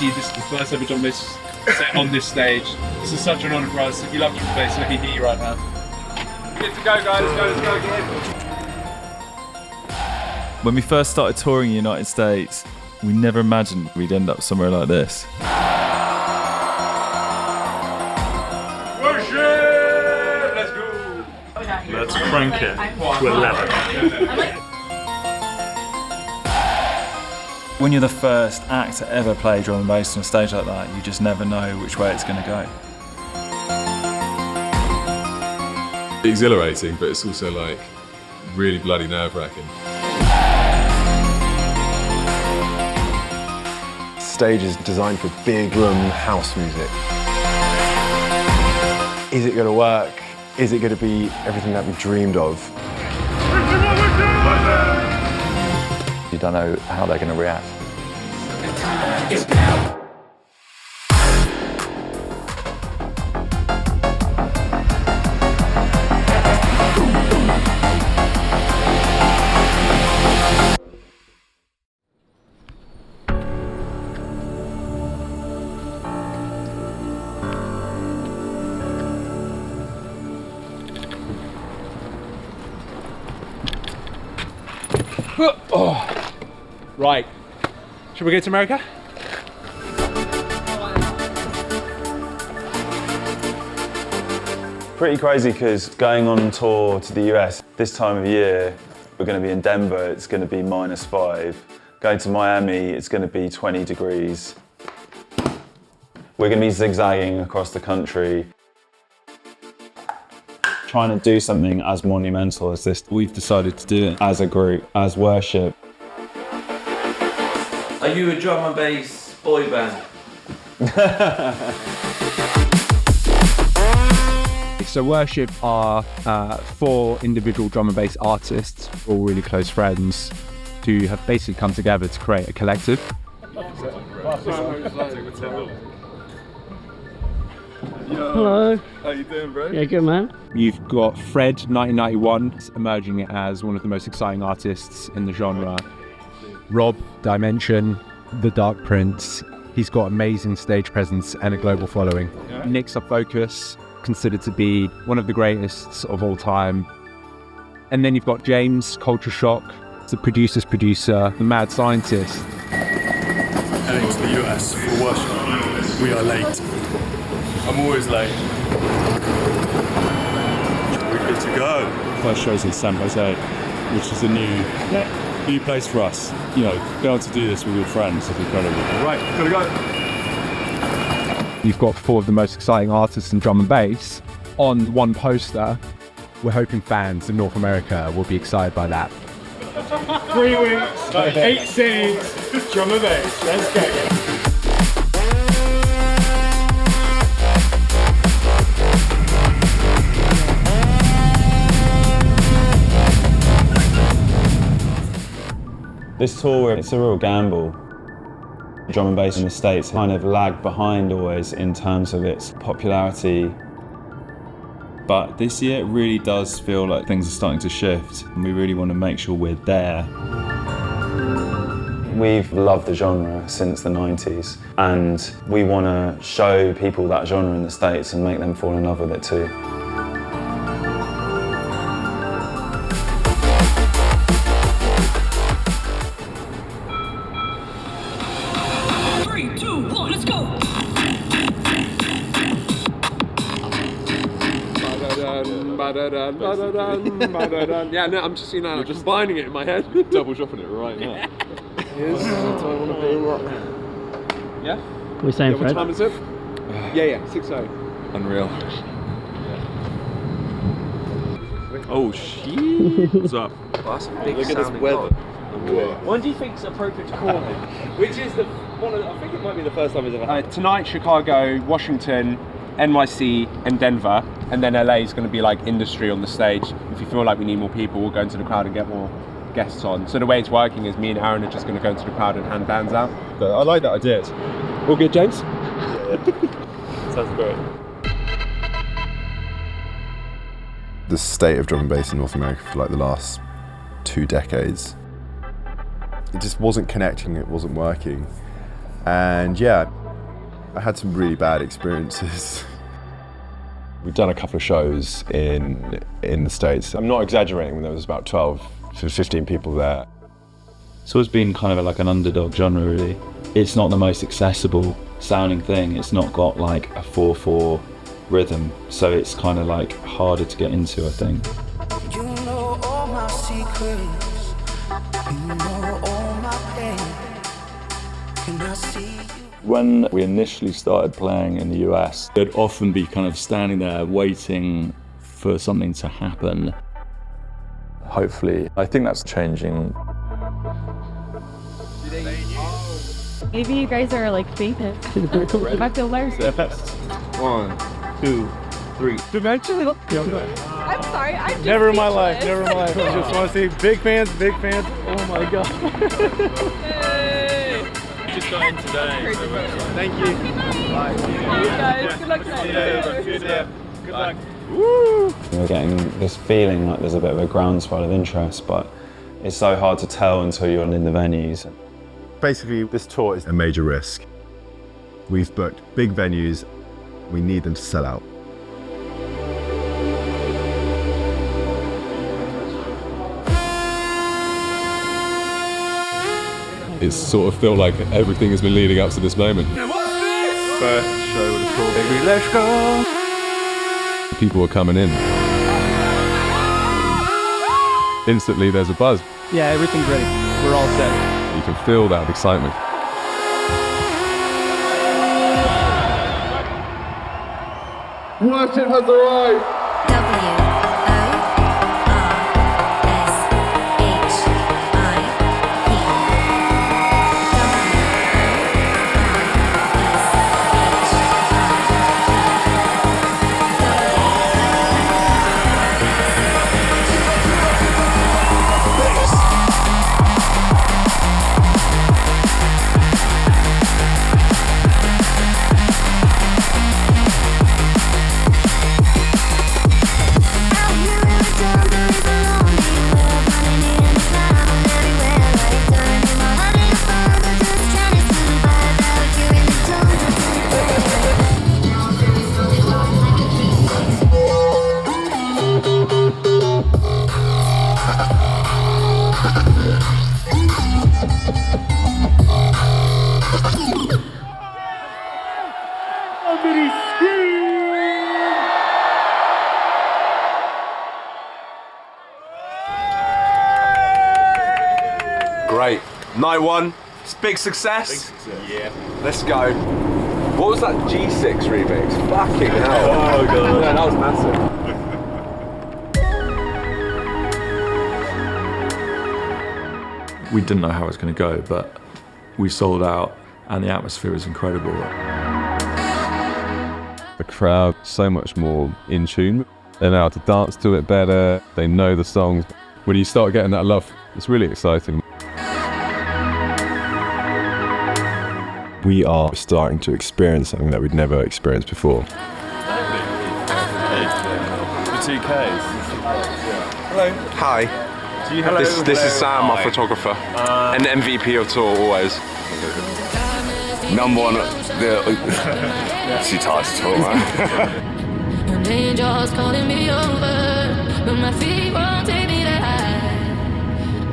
obviously this is the first ever drum bass set on this stage. This is such an honour for us. If you love drum bass, let me hear you right now. Good to go, guys. Let's go again. When we first started touring the United States, we never imagined we'd end up somewhere like this. Worship! Let's go! Let's crank it to 11. When you're the first act to ever play drum and bass on a stage like that, you just never know which way it's going to go. Exhilarating, but it's also like really bloody nerve-wracking. Stage is designed for big room house music. Is it going to work? Is it going to be everything that we dreamed of? You don't know how they're going to react. Oh. Right. Should we go to America? Pretty crazy because going on tour to the US this time of year, we're going to be in Denver, it's going to be -5. Going to Miami, it's going to be 20 degrees. We're going to be zigzagging across the country. Trying to do something as monumental as this, we've decided to do it as a group, as Worship. Are you a drum and bass boy band? So Worship are 4 individual drum and bass artists, all really close friends, who have basically come together to create a collective. Hello. How you doing, bro? Yeah, good man. You've got Fred, 1991, emerging as one of the most exciting artists in the genre. Rob, Dimension, The Dark Prince. He's got amazing stage presence and a global following. Yeah. Nick's a Focus, considered to be one of the greatest of all time. And then you've got James, Culture Shock, the producer's producer, the mad scientist. Heading to the US for Worship. We are late. I'm always late. We're good to go. First show's in San Jose, which is a new place for us. You know, being able to do this with your friends is incredible. Right, gotta go. You've got 4 of the most exciting artists in drum and bass on one poster. We're hoping fans in North America will be excited by that. 3 weeks, 8 cities, drum and bass. Let's go. This tour, it's a real gamble. Drum and bass in the States kind of lagged behind always in terms of its popularity. But this year it really does feel like things are starting to shift and we really want to make sure we're there. We've loved the genre since the 90s and we want to show people that genre in the States and make them fall in love with it too. Yeah, no, I'm just, I'm just combining it in my head. Double dropping it right now. Yeah? We're saying What Fred. time is it? Yeah, 6:00. Unreal. Oh, shit. What's up? That's a big Look at this sounding weather. god. When do you think it's appropriate to call it? Which is the one of, I think it might be the first time it's ever happened. Tonight, Chicago, Washington, NYC and Denver, and then LA is going to be like industry on the stage. If you feel like we need more people, we'll go into the crowd and get more guests on. So the way it's working is me and Aaron are just going to go into the crowd and hand bands out. I like that idea. All good, James? Sounds great. The state of drum and bass in North America for like the last 2 decades, it just wasn't connecting, it wasn't working. And yeah, I had some really bad experiences. We've done a couple of shows in the States. I'm not exaggerating when there was about 12 to 15 people there. It's always been kind of like an underdog genre, really. It's not the most accessible sounding thing. It's not got like a 4/4 rhythm, so it's kind of like harder to get into, I think. You know all my secrets, you know all my pain. Can I see you? When we initially started playing in the US, they'd often be kind of standing there waiting for something to happen. Hopefully, I think that's changing. Maybe you guys are like famous. I feel embarrassed. 1, 2, 3. Eventually. I'm sorry, I'm just Never in my life, speechless. never in my life. I just want to say big fans, big fans. Oh my god. Just got in today. Thank you. Bye. You guys, good luck tonight. Good luck. We're getting this feeling like there's a bit of a groundswell of interest, but it's so hard to tell until you're in the venues. Basically, this tour is a major risk. We've booked big venues. We need them to sell out. It's sort of felt like everything has been leading up to this moment. First show with a tour. Baby, let's go. People were coming in. Instantly, there's a buzz. Yeah, everything's ready. We're all set. You can feel that excitement. Worship has arrived. Great. Night one. It's big success. Yeah. Let's go. What was that G6 remix? Fucking hell. Oh god. Yeah, that was massive. We didn't know how it was going to go, but we sold out and the atmosphere was incredible. The crowd so much more in tune. They know how to dance to it better. They know the songs. When you start getting that love, it's really exciting. We are starting to experience something that we'd never experienced before. The 2Ks. Hello. Hi. This is Sam, my photographer, and MVP of tour always. Number one, she touched tour, man. Angels calling me over, but my feet won't take me there.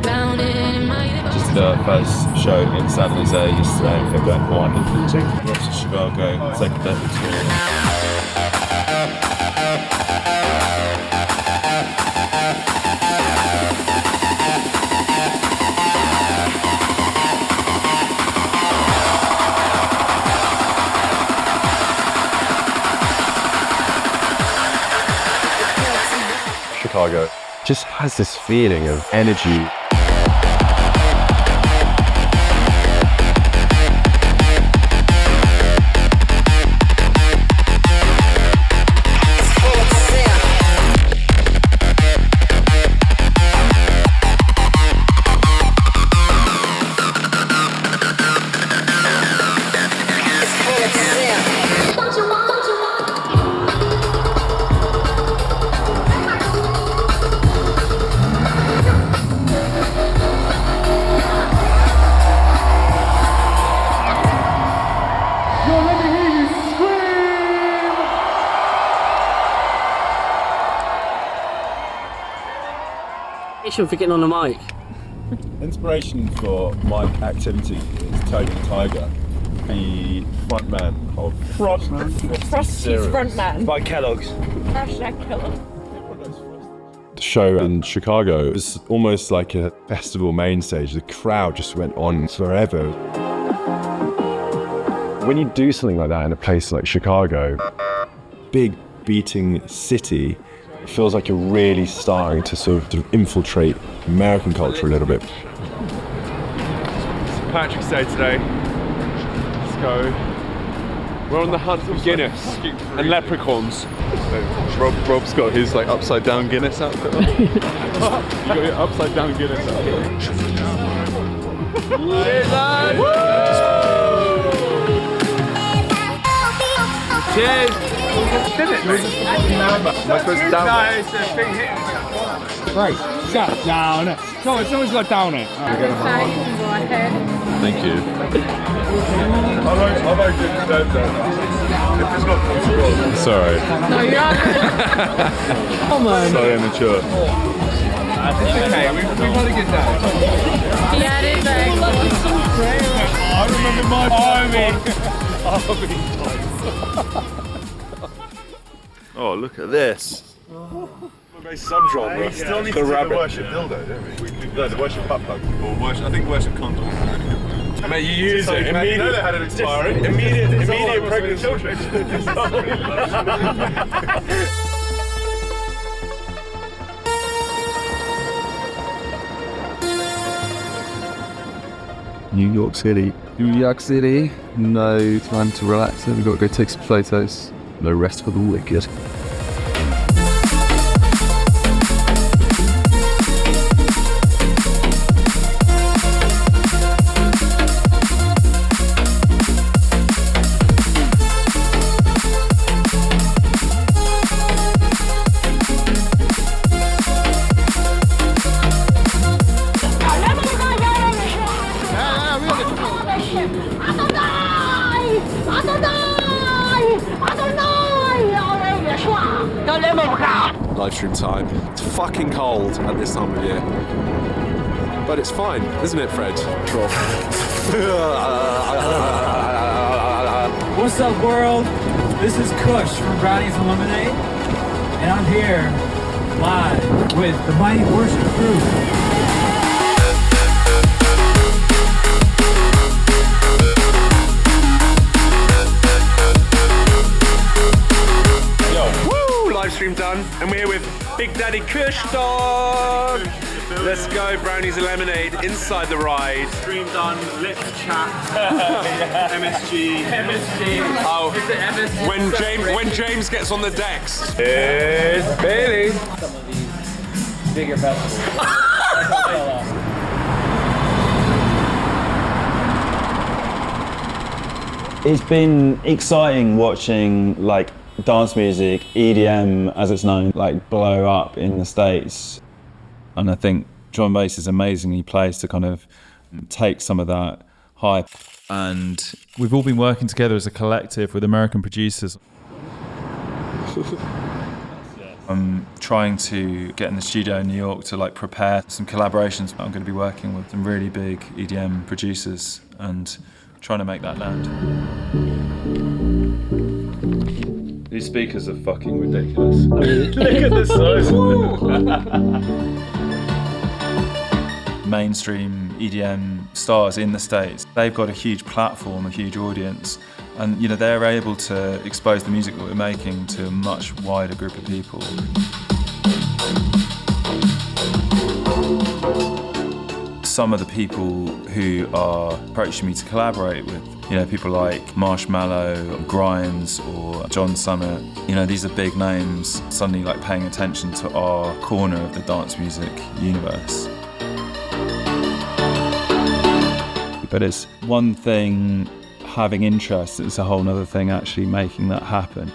Grounded in my Just the first show in San Jose yesterday, February 1. Off to Chicago, second day of tour. Chicago just has this feeling of energy. For getting on the mic. Inspiration for mic activity is Tony the Tiger, the frontman of Frost's frontman. By Kellogg's. Hashtag Kellogg. The show in Chicago was almost like a festival main stage. The crowd just went on forever. When you do something like that in a place like Chicago, big beating city, it feels like you're really starting to sort of infiltrate American culture a little bit. St. Patrick's Day today. Let's go. We're on the hunt for Guinness and leprechauns. Rob's got his like upside down Guinness outfit on. You got your upside down Guinness outfit. Cheers! Did it? Am I supposed to down No, it's a thing hitting. Right, shut down it. No, someone's got down it. Thank you. Sorry. No, you're not. Come on. So immature. It's okay, we've got to get down. Yeah, it is. I remember my army. Oh, look at this. Some genre. We still need the to do rabbit. the worship dildo, don't we? No, the worship butt plug. Or worship, I think worship condom. Mate, you use it immediately. You know they had an expiry. Immediate pregnant children. New York City. New York City. No time to relax. We've got to go take some photos. No rest for the wicked. Live stream time. It's fucking cold at this time of year. But it's fine, isn't it, Fred? What's up, world? This is Kush from Brownies and Lemonade, and I'm here live with the Mighty Worship Crew. Live stream done, and we're here with Big Daddy Kush Dog. Let's go, Brownies and Lemonade inside the ride. Stream done, let's chat. MSG. Oh, when James gets on the decks. It's Bailey. Some of these bigger festivals. It's been exciting watching like dance music, EDM as it's known, like blow up in the States. And I think drum and bass is amazing. He plays to kind of take some of that hype. And we've all been working together as a collective with American producers. I'm trying to get in the studio in New York to like prepare some collaborations. I'm going to be working with some really big EDM producers and trying to make that land. These speakers are fucking ridiculous. Look at the size of them. Mainstream EDM stars in the States, they've got a huge platform, a huge audience, and you know they're able to expose the music that we're making to a much wider group of people. Some of the people who are approaching me to collaborate with, you know, people like Marshmello, Grimes, or John Summit, you know, these are big names suddenly like paying attention to our corner of the dance music universe. But it's one thing having interest, it's a whole other thing actually making that happen.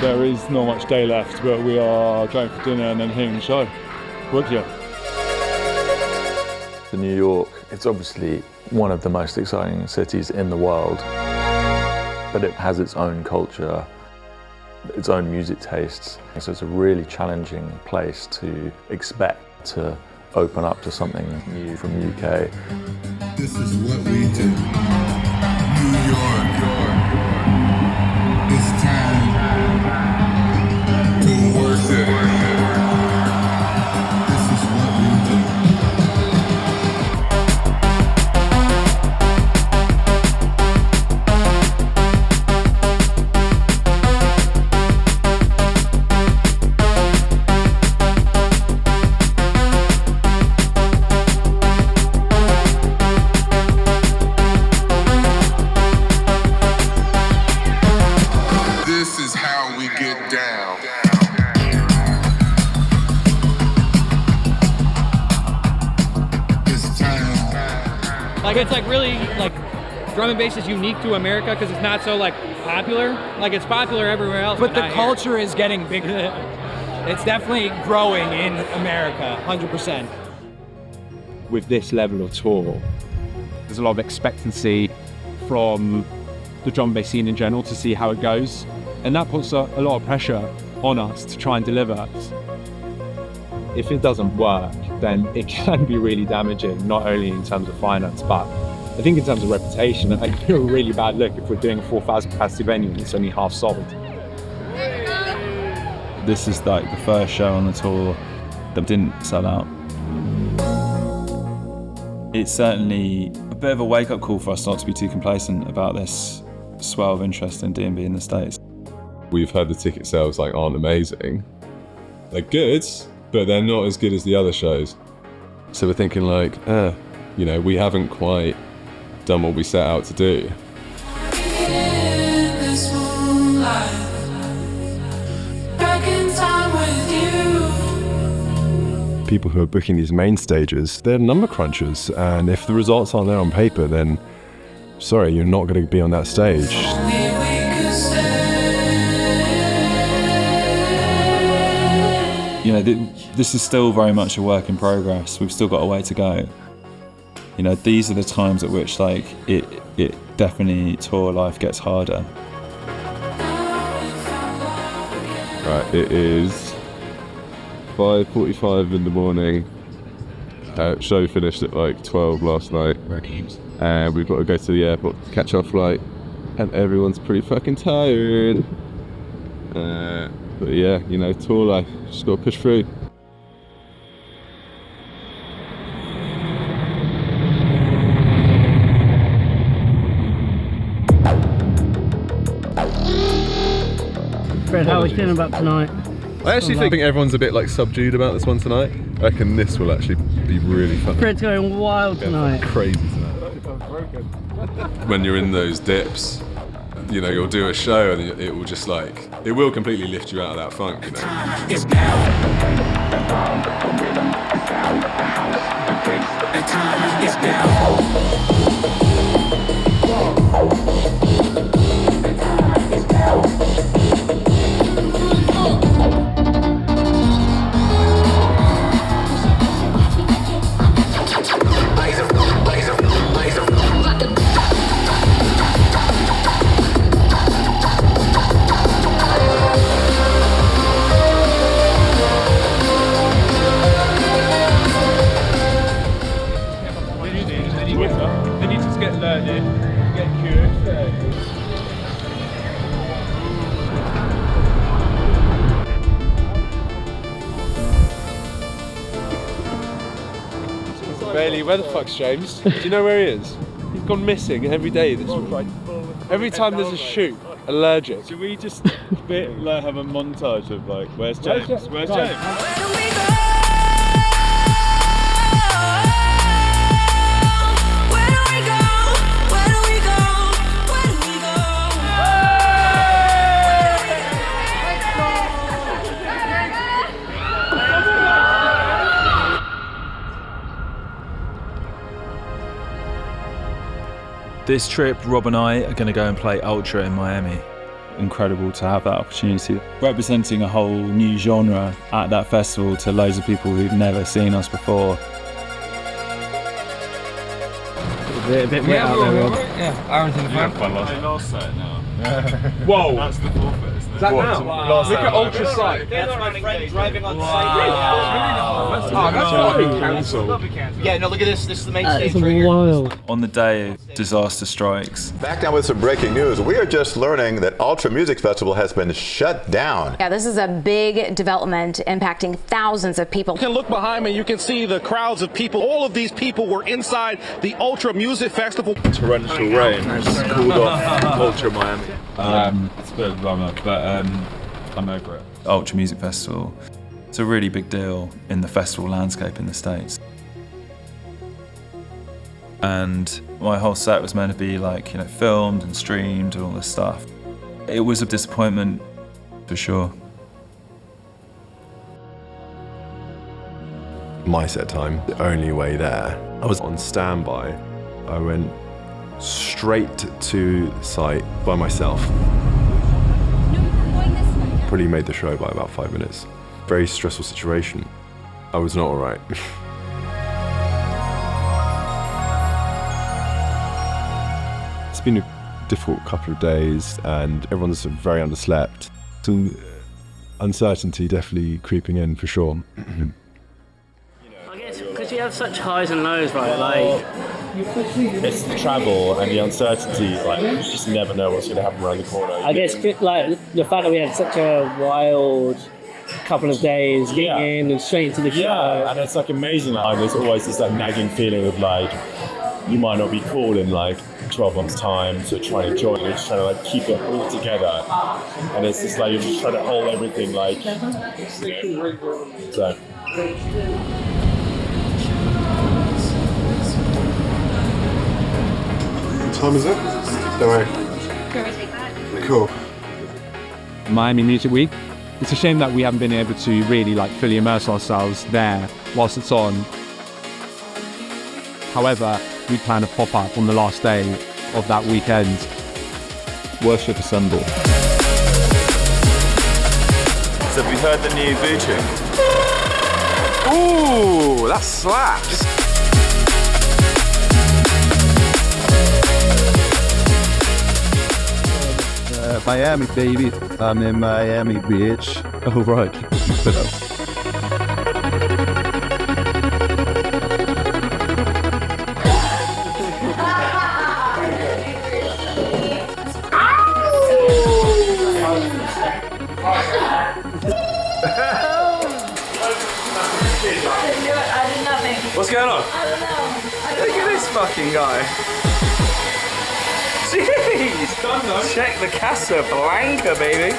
There is not much day left, but we are going for dinner and then hitting the show. Work here. to New York. It's obviously one of the most exciting cities in the world, but it has its own culture, its own music tastes. So it's a really challenging place to expect to open up to something new from the UK. This is what we do. New York. It's time to worship. This is what we do. This is how we get down. It's time. Like it's like really like drum and bass is unique to America because it's not so like popular. Like it's popular everywhere else. But the not culture is getting bigger. It's definitely growing in America, 100%. With this level of tour, there's a lot of expectancy from the drum and bass scene in general to see how it goes. And that puts a lot of pressure on us to try and deliver. If it doesn't work, then it can be really damaging, not only in terms of finance, but I think in terms of reputation. It could be a really bad look if we're doing a 4,000 capacity venue and it's only half sold. This is like the first show on the tour that didn't sell out. It's certainly a bit of a wake-up call for us not to be too complacent about this swell of interest in D&B in the States. We've heard the ticket sales like aren't amazing. They're good, but they're not as good as the other shows. So we're thinking like, you know, we haven't quite done what we set out to do. People who are booking these main stages, they're number crunchers, and if the results aren't there on paper, then sorry, you're not going to be on that stage. You know, this is still very much a work in progress. We've still got a way to go. You know, these are the times at which like it definitely tour life gets harder. Right, it is 5:45 in the morning. Show finished at like 12 last night. And we've got to go to the airport to catch our flight. And everyone's pretty fucking tired. But yeah, you know, tour life, just got to push through. Fred, how are we feeling about tonight? I actually think everyone's a bit like subdued about this one tonight. I reckon this will actually be really fun. Fred's going wild tonight. Crazy tonight. When you're in those dips, you know, you'll do a show and it will just like, it will completely lift you out of that funk, you know. It's now. The time is now. They need to just get learning, get curious. Bailey, where the fuck's James? Do you know where he is? He's gone missing every day this week. Every time there's a shoot, allergic. Should we just like have a montage of like, where's James? Where's James? This trip, Rob and I are going to go and play Ultra in Miami. Incredible to have that opportunity. Representing a whole new genre at that festival to loads of people who've never seen us before. A bit wet out there, Rob. Yeah, Aaron's in the front. Last set now. Whoa! That's the forfeit, isn't it? Is that now? Wow. Look at Ultra Sight. That's my friend driving on Cancelled. Yeah, no, look at this. This is the main stage. It's wild. On the day disaster strikes, Back now with some breaking news. We are just learning that Ultra Music Festival has been shut down. Yeah, this is a big development impacting thousands of people. You can look behind me, you can see the crowds of people. All of these people were inside the Ultra Music Festival. Torrential rain has cooled off Ultra Miami. it's a bit of a bummer, but I'm over it. Ultra Music Festival, it's a really big deal in the festival landscape in the States. And my whole set was meant to be like, filmed and streamed and all this stuff. It was a disappointment, for sure. My set time, the only way there. I was on standby. I went straight to site by myself. Probably made the show by about 5 minutes. Very stressful situation. I was not all right. It's been a difficult couple of days and everyone's very underslept. Some uncertainty definitely creeping in for sure. I guess because you have such highs and lows, right? Like, it's the travel and the uncertainty, like you just never know what's going to happen around the corner. I guess like the fact that we had such a wild couple of days getting in and straight into the show. Yeah, and it's like amazing. Like, there's always this like nagging feeling of like you might not be cool in like 12 months time, so trying to join, you're just trying to like keep it all together, and it's just like you're just trying to hold everything like, so. What time is it? Don't worry. Cool. Miami Music Week. It's a shame that we haven't been able to really like fully immerse ourselves there whilst it's on. However, we plan to pop up on the last day of that weekend. Worship Assemble. So have you heard the new Boo tune? Ooh, that slaps. Miami, baby. I'm in Miami, bitch. Oh, right. What's going on? I don't know. Look at this fucking guy. Jeez! Check the Casa Blanca, baby.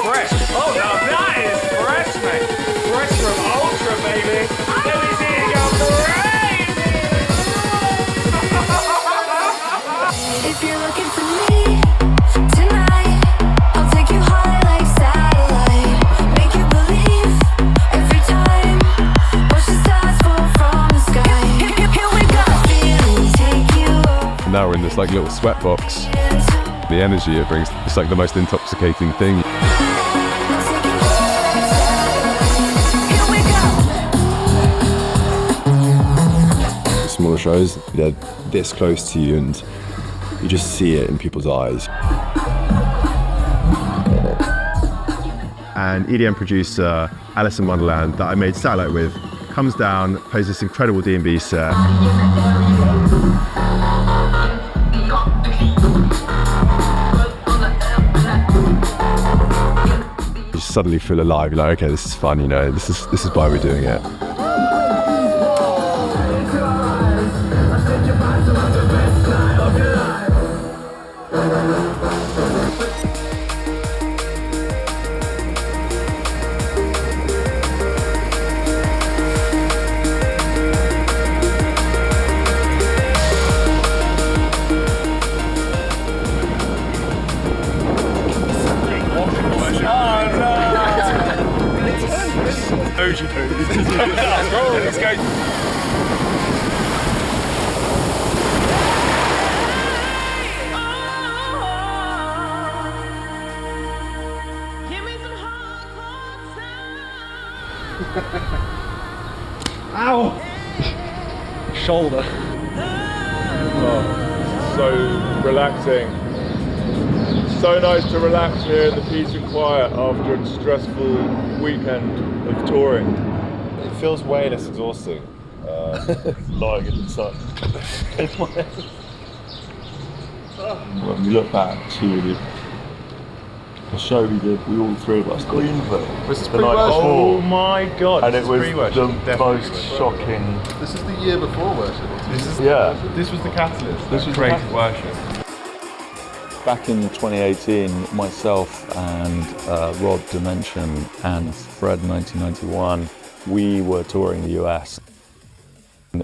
Fresh. Oh, no, that is fresh, mate. Fresh from Ultra, baby. Let me see it go crazy. If you're looking for me tonight, I'll take you high like satellite. Make you believe every time. Watch the stars fall from the sky. Here we go. Take you. Now we're in this like little sweatbox. The energy it brings, it's like the most intoxicating thing. Smaller shows, they're this close to you and you just see it in people's eyes. And EDM producer Alice in Wonderland that I made Satellite with comes down, plays this incredible D&B set. You suddenly feel alive. You're like, okay, this is fun. This is why we're doing it. Let's go. Ow! Shoulder. So relaxing. So nice to relax here in the peace and quiet after a stressful weekend of touring. It feels way less exhausting. Lying in the sun. When we look back to the show we did, we all three of us did. Greenville. Was this pre-worship? Oh my god! And it was pre-worship. the most shocking. This is the year before worship. This was the catalyst. This was creative worship. Back in 2018, myself and Rob Dimension and Fred 1991, we were touring the US.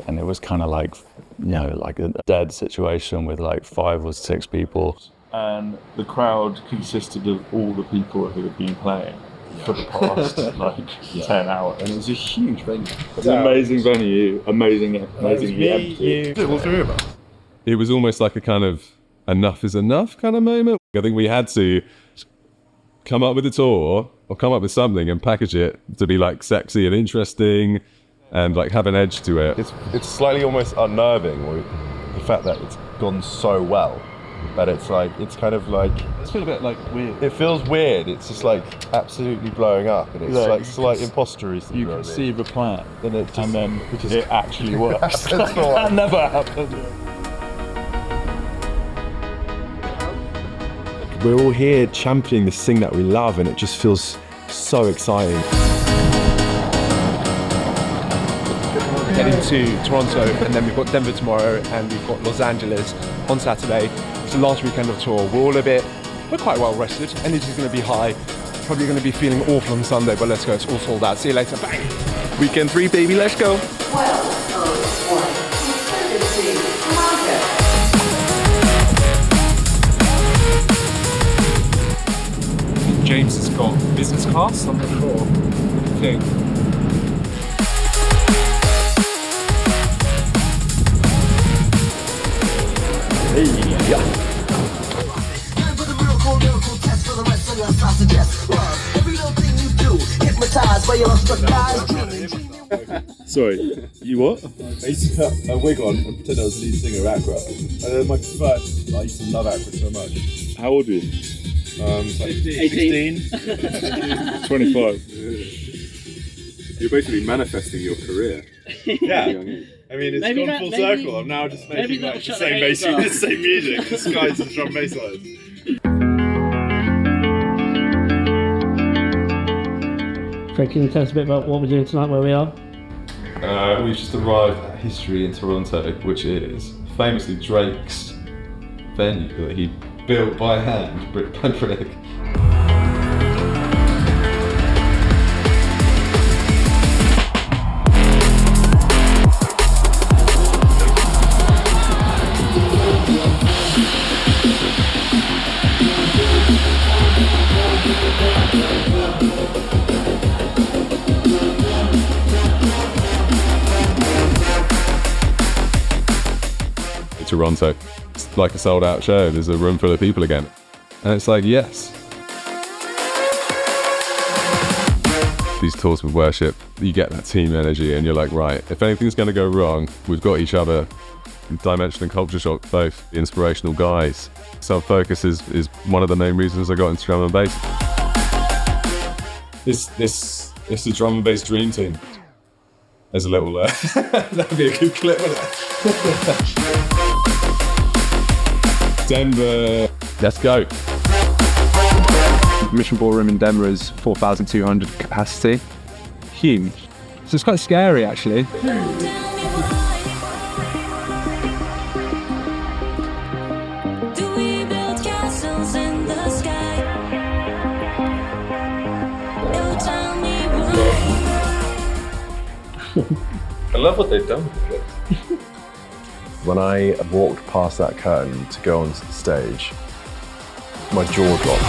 And it was kind of like, like a dead situation with like 5 or 6 people. And the crowd consisted of all the people who had been playing for the past 10 hours. And it was a huge venue. It's an amazing venue, amazing empty. All 3 of us. It was almost like a kind of enough is enough kind of moment. I think we had to come up with a tour or come up with something and package it to be like sexy and interesting and like have an edge to it. It's slightly almost unnerving, the fact that it's gone so well. But it's kind of like... It's been a bit like weird. It feels weird. It's just like absolutely blowing up, and it's like slight impostery. You conceive a plan, and then it actually works. That never happened. We're all here championing this thing that we love, and it just feels so exciting. Getting to Toronto, and then we've got Denver tomorrow, and we've got Los Angeles on Saturday. It's the last weekend of tour. We're quite well rested. Energy's going to be high. Probably going to be feeling awful on Sunday, but let's go. It's all sold out. See you later. Bye. Weekend 3, baby. Let's go. James has got business class. I'm not sure. What do you think? Sorry, you what? I used to put a wig on and pretend I was the lead singer of Aqua. And then my first, I used to love Aqua so much. How old were you? 16. 25. You're basically manifesting your career. Yeah. I mean, it's gone full circle. I'm now just making like the same music, disguised as drum bass lines. Fred, can you tell us a bit about what we're doing tonight, where we are? We've just arrived at History in Toronto, which is famously Drake's venue that he built by hand, brick by brick. Toronto. It's like a sold out show. There's a room full of people again. And it's like, yes. These tours with worship, you get that team energy and you're like, right, if anything's going to go wrong, we've got each other. Dimension and Culture Shock, both inspirational guys. Self-focus is one of the main reasons I got into drum and bass. It's the drum and bass dream team. There's a little that'd be a good clip, wouldn't it? Denver. Let's go. Mission Ballroom in Denver is 4,200 capacity. Huge. So it's quite scary, actually. I love what they've done with the place. When I walked past that curtain to go onto the stage, my jaw dropped.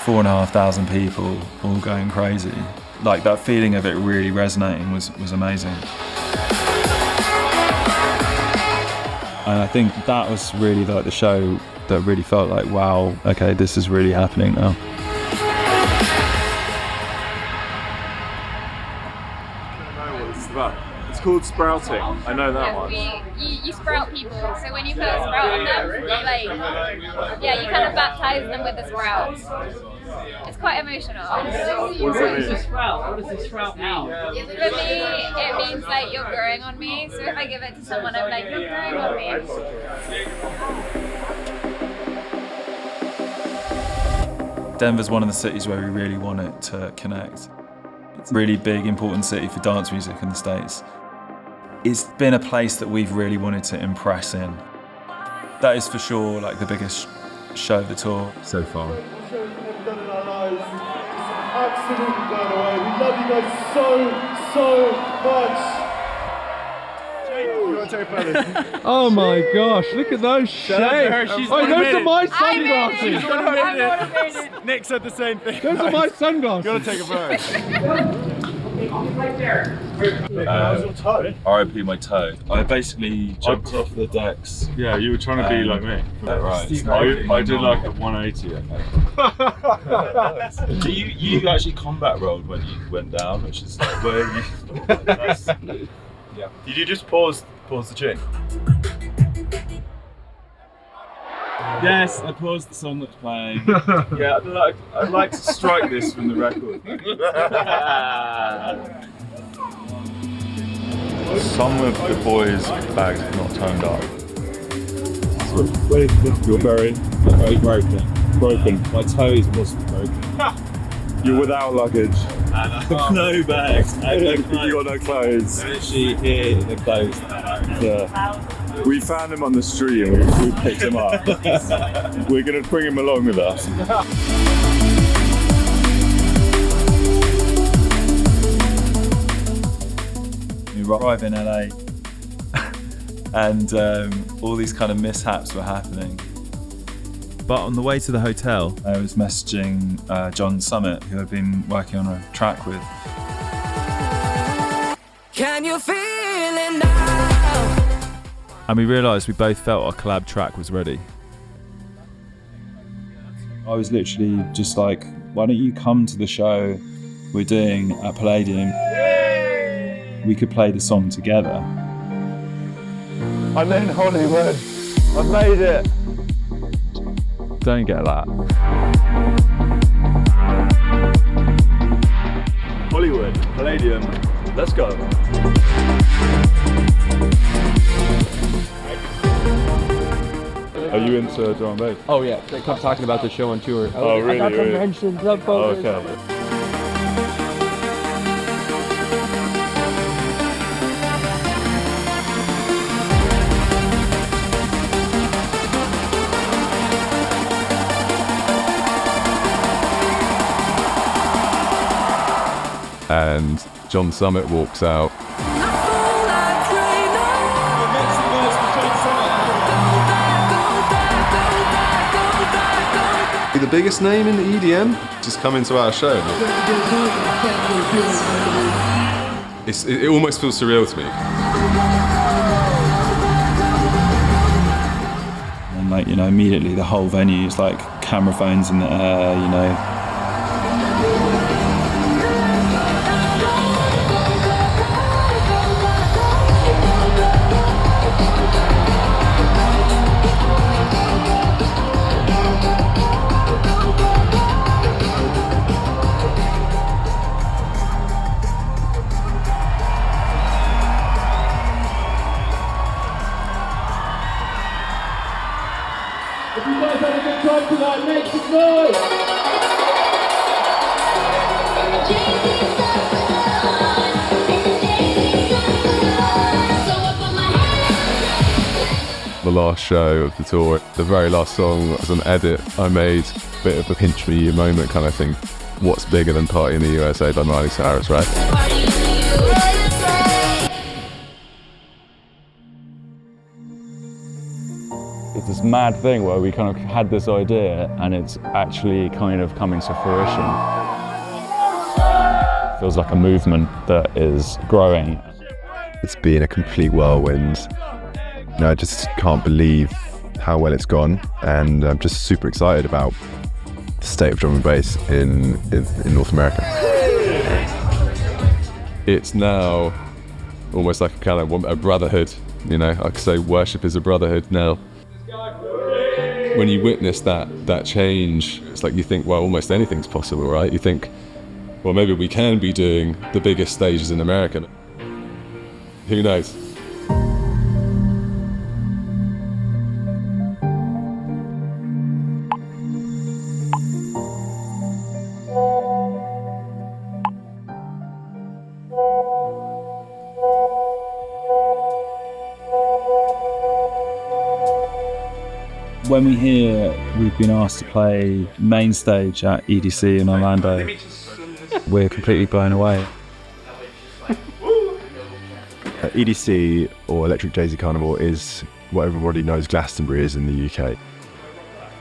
4,500 people all going crazy. Like that feeling of it really resonating was amazing. And I think that was really like the show that really felt like, wow, okay, this is really happening now. It's called sprouting. I know that one. You sprout people, so when you put a sprout on them, they like, yeah, you kind of baptize them with the sprout. It's quite emotional. What does the sprout mean? For me, it means like you're growing on me, so if I give it to someone, I'm like, you're growing on me. Denver's one of the cities where we really want it to connect. It's a really big, important city for dance music in the States. It's been a place that we've really wanted to impress in. That is for sure like the biggest show of the tour so far. Absolutely blown away. We love you guys so much. You want to take photos? Oh my gosh, look at those shapes. Oh, those are my sunglasses. Nick said the same thing. Those are my sunglasses. You want to take a photo? R.I.P. my toe. I basically jumped off the decks. Yeah, you were trying to be like me. Right. I did like a 180, I think. You actually combat rolled when you went down, which is where you... Yeah. Did you just pause the tune? Yes, I paused the song that's playing. Yeah, I'd like to strike this from the record. Some of the boys' bags have not turned up. You're very broken. My toes wasn't broken. You're without luggage. No bags. You got no clothes. Actually, here the clothes. We found him on the street and we picked him up. We're going to bring him along with us. We arrived in LA and all these kind of mishaps were happening. But on the way to the hotel, I was messaging John Summit, who I've been working on a track with. Can you feel it now? And we realised we both felt our collab track was ready. I was literally just like, why don't you come to the show we're doing at Palladium? We could play the song together. I'm in Hollywood. I've made it. Don't get that. Hollywood, Palladium, let's go. Are you into drum and bass? Oh yeah, they kept talking about the show on tour. Oh really? I got conventions, love photos. Okay. And John Summit walks out. The biggest name in the EDM just come into our show. It almost feels surreal to me. And like, you know, immediately the whole venue is like camera phones in the air, you know. If you guys had a good time tonight, make some noise! The last show of the tour, the very last song was an edit I made, a bit of a pinch me moment kind of thing. What's bigger than Party in the USA by Miley Cyrus, right? It's this mad thing where we kind of had this idea and it's actually kind of coming to fruition. It feels like a movement that is growing. It's been a complete whirlwind. I just can't believe how well it's gone, and I'm just super excited about the state of drum and bass in North America. It's now almost like a kind of a brotherhood, I could say worship is a brotherhood now. When you witness that change, it's like you think, well, almost anything's possible, right? You think, well, maybe we can be doing the biggest stages in America. Who knows? When we hear we've been asked to play main stage at EDC in Orlando, we're completely blown away. EDC, or Electric Daisy Carnival, is what everybody knows Glastonbury is in the UK. It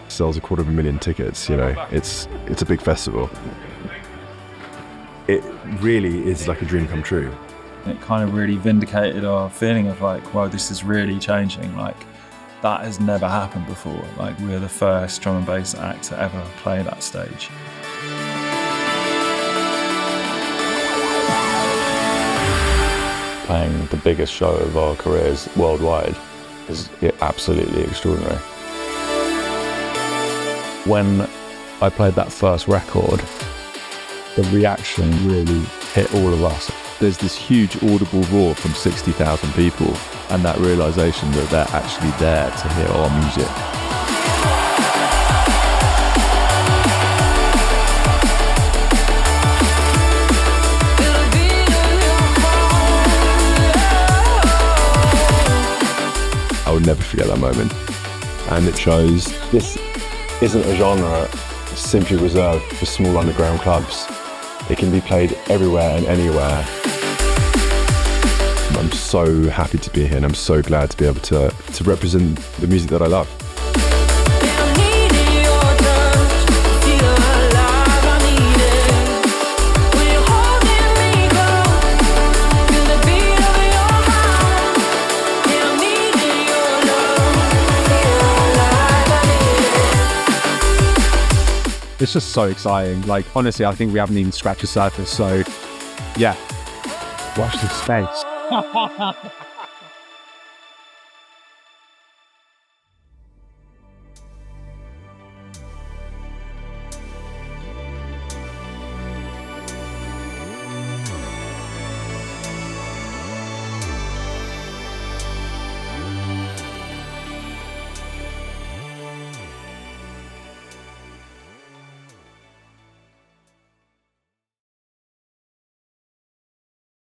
sells 250,000 tickets, it's a big festival. It really is like a dream come true. It kind of really vindicated our feeling of like, wow, this is really changing. Like, that has never happened before. Like, we're the first drum and bass act to ever play that stage. Playing the biggest show of our careers worldwide is absolutely extraordinary. When I played that first record, the reaction really hit all of us. There's this huge audible roar from 60,000 people, and that realization that they're actually there to hear our music. I will never forget that moment. And it shows This isn't a genre simply reserved for small underground clubs. It can be played everywhere and anywhere. I'm so happy to be here, and I'm so glad to be able to represent the music that I love. It's just so exciting. Like, honestly, I think we haven't even scratched the surface. So, yeah, watch this space.